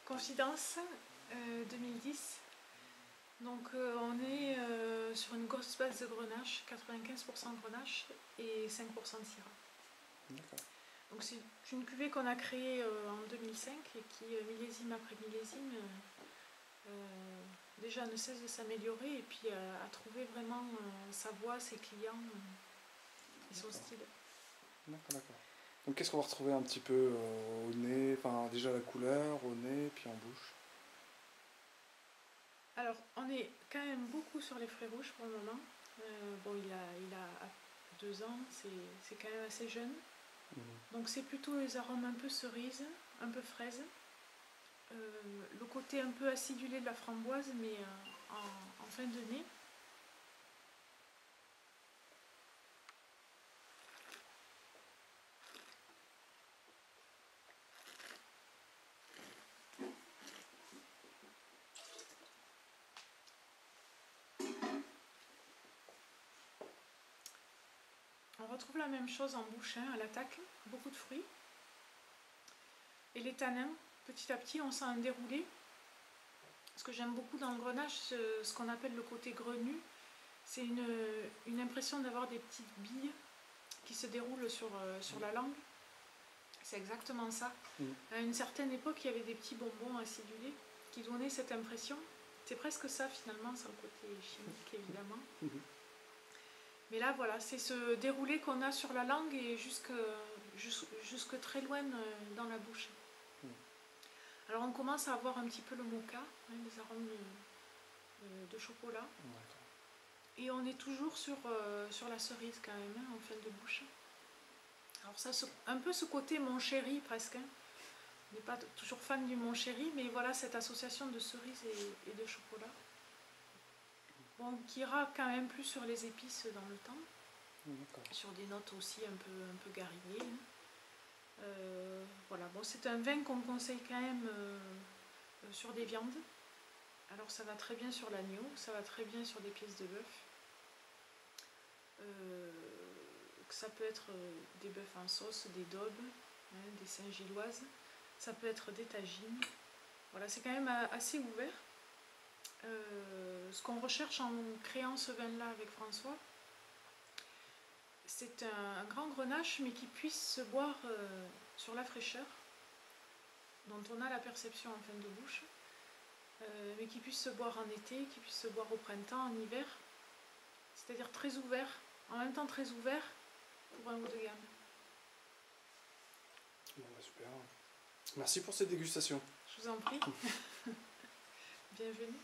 Confidence 2010. Donc on est sur une grosse base de grenache, 95% grenache et 5% syrah. D'accord. Donc c'est une cuvée qu'on a créée en 2005 et qui, millésime après millésime, déjà ne cesse de s'améliorer et puis a trouvé vraiment sa voie, ses clients et son style. D'accord. Donc qu'est-ce qu'on va retrouver un petit peu au nez, enfin déjà la couleur, au nez, puis en bouche? Alors on est quand même beaucoup sur les fruits rouges pour le moment. Bon, il a 2 ans, c'est quand même assez jeune. Donc c'est plutôt les arômes un peu cerise, un peu fraise. Le côté un peu acidulé de la framboise, mais en fin de nez. On retrouve la même chose en bouche, à l'attaque, beaucoup de fruits. Et les tanins, petit à petit, on sent un déroulé. Ce que j'aime beaucoup dans le grenache, ce qu'on appelle le côté grenu, c'est une impression d'avoir des petites billes qui se déroulent sur la langue. C'est exactement ça. À une certaine époque, il y avait des petits bonbons acidulés qui donnaient cette impression. C'est presque ça finalement, sans le côté chimique évidemment. Mais là voilà, c'est ce déroulé qu'on a sur la langue et jusque très loin dans la bouche. Alors on commence à avoir un petit peu le mocha, les arômes de chocolat. Et on est toujours sur la cerise quand même, en fin de bouche. Alors ça, un peu ce côté mon chéri presque. On n'est pas toujours fan du mon chéri, mais voilà cette association de cerise et de chocolat. Bon, qui ira quand même plus sur les épices dans le temps. Sur des notes aussi un peu garnies. Voilà, bon, c'est un vin qu'on conseille quand même sur des viandes. Alors ça va très bien sur l'agneau, ça va très bien sur des pièces de bœuf. Ça peut être des bœufs en sauce, des daubes, des Saint-Gilloises. Ça peut être des tagines. Voilà, c'est quand même assez ouvert. Ce qu'on recherche en créant ce vin-là avec François, c'est un grand grenache, mais qui puisse se boire sur la fraîcheur, dont on a la perception en fin de bouche, mais qui puisse se boire en été, qui puisse se boire au printemps, en hiver. C'est-à-dire très ouvert, en même temps très ouvert pour un haut de gamme. Bon, bah, super. Merci pour cette dégustation. Je vous en prie. Bienvenue.